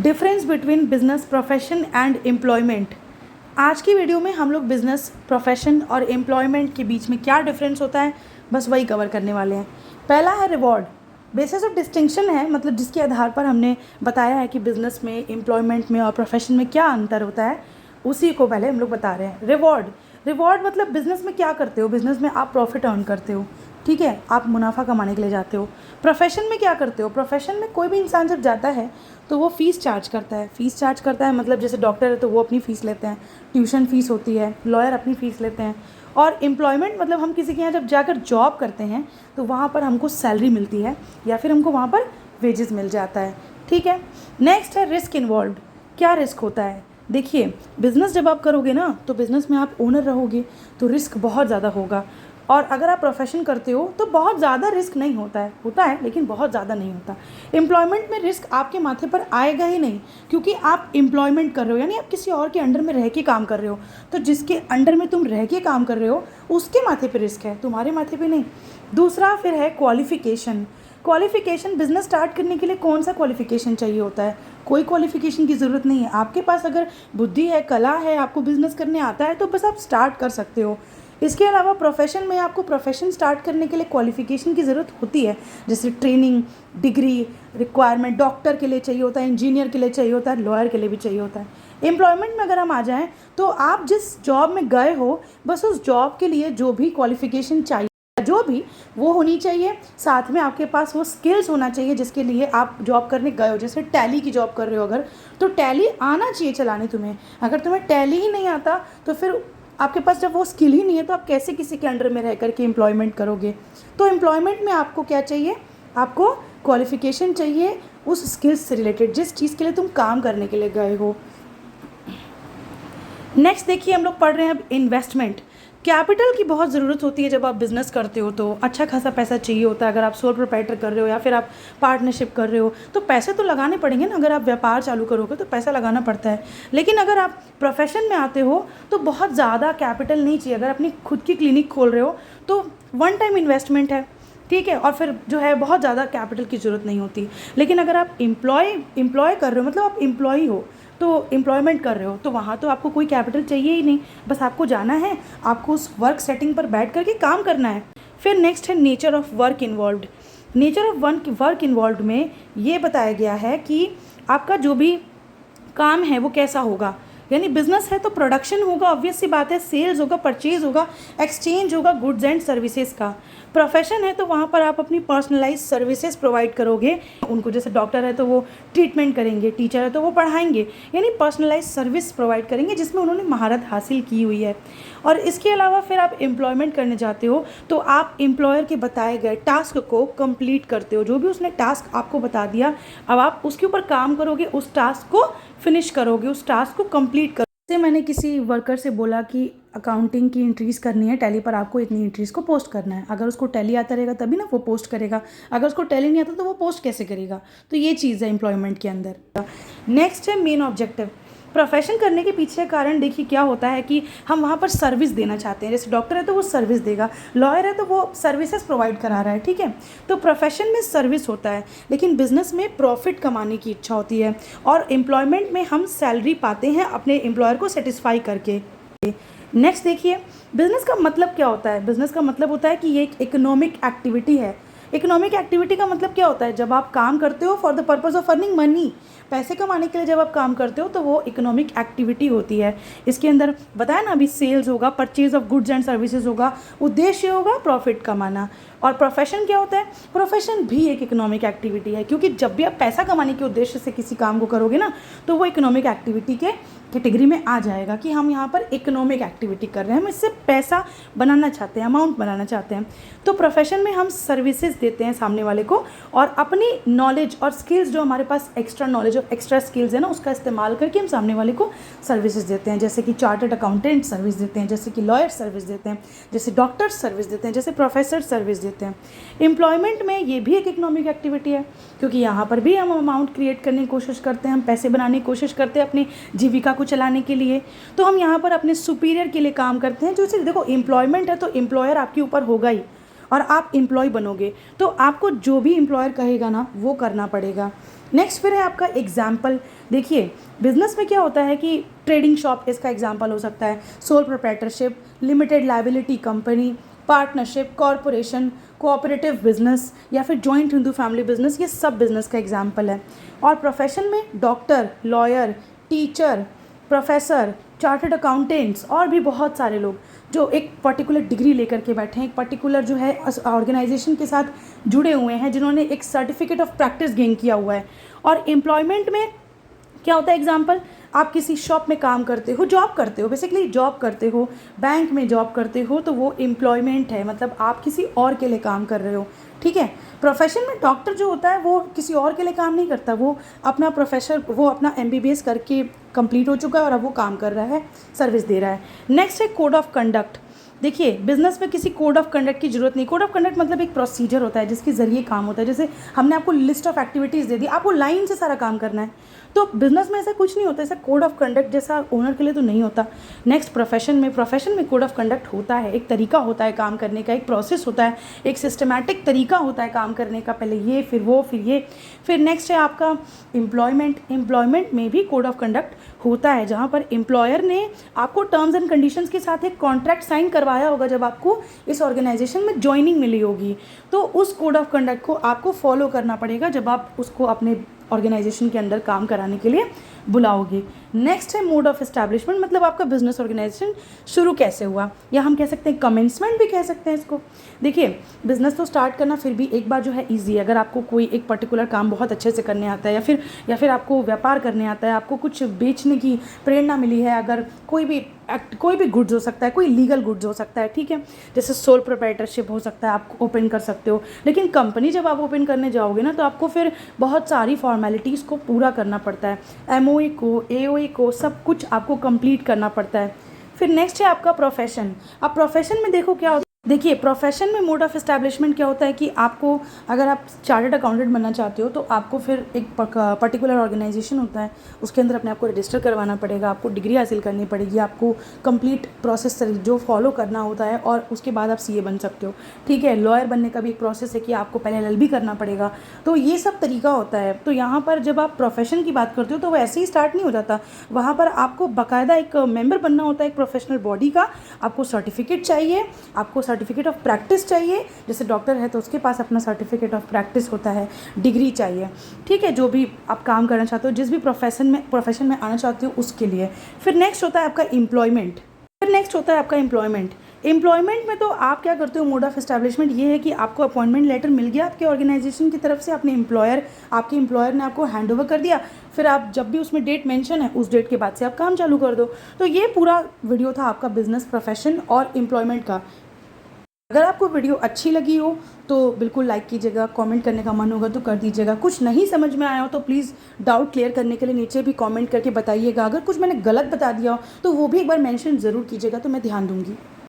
Difference between business profession and employment. आज की video में हम लोग बिजनेस प्रोफेशन और एम्प्लॉयमेंट के बीच में क्या डिफरेंस होता है बस वही कवर करने वाले हैं। पहला है रिवॉर्ड। बेसिस ऑफ डिस्टिंक्शन है, मतलब जिसके आधार पर हमने बताया है कि बिजनेस में, एम्प्लॉयमेंट में और प्रोफेशन में क्या अंतर होता है, उसी को पहले हम लोग बता रहे हैं। रिवॉर्ड मतलब बिजनेस में क्या करते हो, बिजनेस में आप प्रॉफिट अर्न करते हो, ठीक है, आप मुनाफा कमाने के लिए जाते हो। प्रोफेशन में क्या करते हो, प्रोफेशन में कोई भी इंसान जब जाता है तो वो फ़ीस चार्ज करता है। मतलब जैसे डॉक्टर है तो वो अपनी फ़ीस लेते हैं, ट्यूशन फ़ीस होती है, लॉयर अपनी फ़ीस लेते हैं। और एम्प्लॉयमेंट मतलब हम किसी के यहाँ जब जाकर जॉब करते हैं तो वहाँ पर हमको सैलरी मिलती है या फिर हमको वहाँ पर वेजेस मिल जाता है, ठीक है। नेक्स्ट है रिस्क इन्वॉल्व। क्या रिस्क होता है, देखिए बिज़नेस जब आप करोगे ना तो बिज़नेस में आप ओनर रहोगे तो रिस्क बहुत ज़्यादा होगा। और अगर आप प्रोफेशन करते हो तो बहुत ज़्यादा रिस्क नहीं होता है लेकिन बहुत ज़्यादा नहीं होता। एम्प्लॉयमेंट में रिस्क आपके माथे पर आएगा ही नहीं, क्योंकि आप एम्प्लॉयमेंट कर रहे हो, यानी आप किसी और के अंडर में रह के काम कर रहे हो। तो जिसके अंडर में तुम रह के काम कर रहे हो उसके माथे पर रिस्क है, तुम्हारे माथे पर नहीं। दूसरा फिर है क्वालिफ़िकेशन। बिजनेस स्टार्ट करने के लिए कौन सा क्वालिफ़िकेशन चाहिए होता है, कोई क्वालिफ़िकेशन की ज़रूरत नहीं है। आपके पास अगर बुद्धि है, कला है, आपको बिज़नेस करने आता है तो बस आप स्टार्ट कर सकते हो। इसके अलावा प्रोफेशन में आपको प्रोफेशन स्टार्ट करने के लिए क्वालिफ़िकेशन की ज़रूरत होती है, जैसे ट्रेनिंग, डिग्री रिक्वायरमेंट डॉक्टर के लिए चाहिए होता है, इंजीनियर के लिए चाहिए होता है, लॉयर के लिए भी चाहिए होता है। एम्प्लॉयमेंट में अगर हम आ जाएँ तो आप जिस जॉब में गए हो बस उस जॉब के लिए जो भी क्वालिफ़िकेशन चाहिए, जो भी वो होनी चाहिए, साथ में आपके पास वो स्किल्स होना चाहिए जिसके लिए आप जॉब करने गए हो। जैसे टैली की जॉब कर रहे हो अगर, तो टैली आना चाहिए चलाने तुम्हें। अगर तुम्हें टैली ही नहीं आता तो फिर आपके पास जब वो स्किल ही नहीं है तो आप कैसे किसी के अंडर में रह करके एम्प्लॉयमेंट करोगे। तो एम्प्लॉयमेंट में आपको क्या चाहिए, आपको क्वालिफ़िकेशन चाहिए उस स्किल्स से रिलेटेड, जिस चीज़ के लिए तुम काम करने के लिए गए हो। नेक्स्ट देखिए, हम लोग पढ़ रहे हैं अब इन्वेस्टमेंट। कैपिटल की बहुत ज़रूरत होती है जब आप बिज़नेस करते हो, तो अच्छा खासा पैसा चाहिए होता है। अगर आप सोल प्रोप्राइटर कर रहे हो या फिर आप पार्टनरशिप कर रहे हो तो पैसे तो लगाने पड़ेंगे ना। अगर आप व्यापार चालू करोगे तो पैसा लगाना पड़ता है। लेकिन अगर आप प्रोफेशन में आते हो तो बहुत ज़्यादा कैपिटल नहीं चाहिए। अगर अपनी खुद की क्लिनिक खोल रहे हो तो वन टाइम इन्वेस्टमेंट है, ठीक है, और फिर जो है बहुत ज़्यादा कैपिटल की ज़रूरत नहीं होती। लेकिन अगर आप एम्प्लॉय कर रहे हो, मतलब आप एम्प्लॉई हो तो एम्प्लॉयमेंट कर रहे हो, तो वहाँ तो आपको कोई कैपिटल चाहिए ही नहीं। बस आपको जाना है, आपको उस वर्क सेटिंग पर बैठ करके काम करना है। फिर नेक्स्ट है nature of work involved. Nature of work involved में ये बताया गया है कि आपका जो भी काम है वो कैसा होगा। यानी बिजनेस है तो प्रोडक्शन होगा, ऑब्वियस सी बात है, सेल्स होगा, परचेज होगा, एक्सचेंज होगा गुड्स एंड सर्विसेज का। प्रोफेशन है तो वहाँ पर आप अपनी पर्सनलाइज सर्विसेज प्रोवाइड करोगे उनको। जैसे डॉक्टर है तो वो ट्रीटमेंट करेंगे, टीचर है तो वो पढ़ाएंगे, यानी पर्सनलाइज सर्विस प्रोवाइड करेंगे जिसमें उन्होंने महारत हासिल की हुई है। और इसके अलावा फिर आप एम्प्लॉयमेंट करने जाते हो तो आप एम्प्लॉयर के बताए गए टास्क को कंप्लीट करते हो। जो भी उसने टास्क आपको बता दिया, अब आप उसके ऊपर काम करोगे, उस टास्क को फिनिश करोगे, उस टास्क को कंप्लीट करोगे। जैसे मैंने किसी वर्कर से बोला कि अकाउंटिंग की एंट्रीज करनी है टैली पर, आपको इतनी एंट्रीज को पोस्ट करना है। अगर उसको टैली आता रहेगा तभी ना वो पोस्ट करेगा, अगर उसको टैली नहीं आता तो वो पोस्ट कैसे करेगा। तो ये चीज़ है एम्प्लॉयमेंट के अंदर। नेक्स्ट है मेन ऑब्जेक्टिव। प्रोफेशन करने के पीछे कारण देखिए क्या होता है कि हम वहाँ पर सर्विस देना चाहते हैं। जैसे डॉक्टर है तो वो सर्विस देगा, लॉयर है तो वो सर्विसेज प्रोवाइड करा रहा है, ठीक है। तो प्रोफेशन में सर्विस होता है, लेकिन बिजनेस में प्रॉफिट कमाने की इच्छा होती है। और एम्प्लॉयमेंट में हम सैलरी पाते हैं अपने एम्प्लॉयर को सेटिस्फाई करके। नेक्स्ट देखिए, बिजनेस का मतलब क्या होता है। बिजनेस का मतलब होता है कि ये एक इकोनॉमिक एक्टिविटी है। इकोनॉमिक एक्टिविटी का मतलब क्या होता है, जब आप काम करते हो for the purpose of earning money, पैसे कमाने के लिए जब आप काम करते हो तो वो इकोनॉमिक एक्टिविटी होती है। इसके अंदर बताया ना अभी, सेल्स होगा, purchase of goods and services होगा, उद्देश्य होगा प्रॉफिट कमाना। और प्रोफेशन क्या होता है, प्रोफेशन भी एक इकोनॉमिक एक्टिविटी है, क्योंकि जब भी आप पैसा कमाने के उद्देश्य से किसी काम को करोगे ना तो वो इकोनॉमिक एक्टिविटी के कैटेगरी में आ जाएगा कि हम यहाँ पर इकोनॉमिक एक्टिविटी कर रहे हैं, हम इससे पैसा बनाना चाहते हैं, अमाउंट बनाना चाहते हैं। तो प्रोफेशन में हम सर्विसेज देते हैं सामने वाले को और अपनी नॉलेज और स्किल्स, जो हमारे पास एक्स्ट्रा नॉलेज और एक्स्ट्रा स्किल्स है ना, उसका इस्तेमाल करके हम सामने वाले को सर्विसेज देते हैं। जैसे कि चार्टर्ड अकाउंटेंट सर्विस देते हैं, जैसे कि लॉयर सर्विस देते हैं, जैसे डॉक्टर सर्विस देते हैं, जैसे प्रोफेसर सर्विस देते हैं। एम्प्लॉयमेंट में ये भी एक इकोनॉमिक एक्टिविटी है, क्योंकि यहाँ पर भी हम अमाउंट क्रिएट करने की कोशिश करते हैं, हम पैसे बनाने की कोशिश करते हैं अपनी जीविका को चलाने के लिए। तो हम यहाँ पर अपने सुपीरियर के लिए काम करते हैं। जो देखो एम्प्लॉयमेंट है तो एम्प्लॉयर आपके ऊपर होगा ही, और आप एम्प्लॉय बनोगे तो आपको जो भी एम्प्लॉयर कहेगा ना वो करना पड़ेगा। नेक्स्ट फिर है आपका एग्जाम्पल। देखिए बिजनेस में क्या होता है कि ट्रेडिंग शॉप इसका एग्जाम्पल हो सकता है, sole proprietorship, limited liability company, partnership, corporation, cooperative business या फिर जॉइंट हिंदू फैमिली बिजनेस, ये सब बिजनेस का एग्जाम्पल है। और प्रोफेशन में doctor, lawyer, teacher, professor, chartered accountants और भी बहुत सारे लोग जो एक पर्टिकुलर डिग्री लेकर के बैठे हैं, एक पर्टिकुलर जो है ऑर्गेनाइजेशन के साथ जुड़े हुए हैं, जिन्होंने एक सर्टिफिकेट ऑफ प्रैक्टिस गेन किया हुआ है। और एम्प्लॉयमेंट में क्या होता है एग्जाम्पल, आप किसी शॉप में काम करते हो, जॉब करते हो, बेसिकली जॉब करते हो, बैंक में जॉब करते हो, तो वो एम्प्लॉयमेंट है, मतलब आप किसी और के लिए काम कर रहे हो। ठीक है। प्रोफेशन में डॉक्टर जो होता है वो किसी और के लिए काम नहीं करता, वो अपना प्रोफेसर, वो अपना MBBS करके कंप्लीट हो चुका है और अब वो काम कर रहा है, सर्विस दे रहा है। नेक्स्ट है कोड ऑफ कंडक्ट। देखिए बिजनेस में किसी कोड ऑफ कंडक्ट की जरूरत नहीं। कोड ऑफ कंडक्ट मतलब एक प्रोसीजर होता है जिसके ज़रिए काम होता है। जैसे हमने आपको लिस्ट ऑफ एक्टिविटीज़ दे दी, आपको लाइन से सारा काम करना है, तो बिजनेस में ऐसा कुछ नहीं होता, ऐसा कोड ऑफ कंडक्ट जैसा ओनर के लिए तो नहीं होता। नेक्स्ट प्रोफेशन में कोड ऑफ कंडक्ट होता है, एक तरीका होता है काम करने का, एक प्रोसेस होता है, एक सिस्टमैटिक तरीका होता है काम करने का, पहले ये फिर वो फिर ये। फिर नेक्स्ट है आपका एम्प्लॉयमेंट में भी कोड ऑफ कंडक्ट होता है, जहाँ पर एम्प्लॉयर ने आपको टर्म्स एंड कंडीशंस के साथ एक कॉन्ट्रैक्ट साइन करवाया होगा जब आपको इस ऑर्गेनाइजेशन में ज्वाइनिंग मिली होगी, तो उस कोड ऑफ कंडक्ट को आपको फॉलो करना पड़ेगा जब आप उसको अपने ऑर्गेनाइजेशन के अंदर काम कराने के लिए बुलाओगे। नेक्स्ट है मोड ऑफ एस्टैब्लिशमेंट, मतलब आपका बिजनेस ऑर्गेनाइजेशन शुरू कैसे हुआ, या हम कह सकते हैं कमेंसमेंट भी कह सकते हैं इसको। देखिए बिजनेस तो स्टार्ट करना फिर भी एक बार जो है ईजी है, अगर आपको कोई एक पर्टिकुलर काम बहुत अच्छे से करने आता है, या फिर आपको व्यापार करने आता है, आपको कुछ बेचने की प्रेरणा मिली है, अगर कोई भी गुड्स हो सकता है, कोई लीगल गुड्स हो सकता है, ठीक है, जैसे सोल प्रोप्राइटरशिप हो सकता है, आप ओपन कर सकते हो। लेकिन कंपनी जब आप ओपन करने जाओगे ना तो आपको फिर बहुत सारी फॉर्मेलिटीज़ को पूरा करना पड़ता है, MOE को, AOE को, सब कुछ आपको कंप्लीट करना पड़ता है। फिर नेक्स्ट है आपका प्रोफेशन। अब प्रोफेशन में देखो क्या होता है, देखिए प्रोफेशन में मोड ऑफ एस्टैब्लिशमेंट क्या होता है कि आपको, अगर आप चार्टर्ड अकाउंटेंट बनना चाहते हो तो आपको फिर एक पर्टिकुलर ऑर्गेनाइजेशन होता है, उसके अंदर अपने आप को रजिस्टर करवाना पड़ेगा, आपको डिग्री हासिल करनी पड़ेगी, आपको कंप्लीट प्रोसेस जो फॉलो करना होता है, और उसके बाद आप CA बन सकते हो। ठीक है। लॉयर बनने का भी एक प्रोसेस है कि आपको पहले LLB करना पड़ेगा, तो ये सब तरीका होता है। तो यहाँ पर जब आप प्रोफेशन की बात करते हो तो वो ऐसे ही स्टार्ट नहीं हो जाता, वहाँ पर आपको बाकायदा एक मेंबर बनना होता है एक प्रोफेशनल बॉडी का, आपको सर्टिफिकेट चाहिए, आपको सर्टिफिकेट ऑफ प्रैक्टिस चाहिए, जैसे डॉक्टर है तो उसके पास अपना सर्टिफिकेट ऑफ प्रैक्टिस होता है, डिग्री चाहिए। ठीक है। जो भी आप काम करना चाहते हो, जिस भी प्रोफेशन में आना चाहते हो उसके लिए। फिर नेक्स्ट होता है आपका एम्प्लॉयमेंट। एम्प्लॉयमेंट में तो आप क्या करते हो, मोड ऑफ एस्टैब्लिशमेंट ये है कि आपको अपॉइंटमेंट लेटर मिल गया आपके ऑर्गेनाइजेशन की तरफ से, आपके एम्प्लॉयर ने आपको हैंड ओवर कर दिया, फिर आप जब भी उसमें डेट मेंशन है उस डेट के बाद से आप काम चालू कर दो। तो ये पूरा वीडियो था आपका बिजनेस, प्रोफेशन और एम्प्लॉयमेंट का। अगर आपको वीडियो अच्छी लगी हो तो बिल्कुल लाइक कीजिएगा, कमेंट करने का मन होगा तो कर दीजिएगा, कुछ नहीं समझ में आया हो तो प्लीज़ डाउट क्लियर करने के लिए नीचे भी कमेंट करके बताइएगा, अगर कुछ मैंने गलत बता दिया हो तो वो भी एक बार मेंशन ज़रूर कीजिएगा, तो मैं ध्यान दूँगी।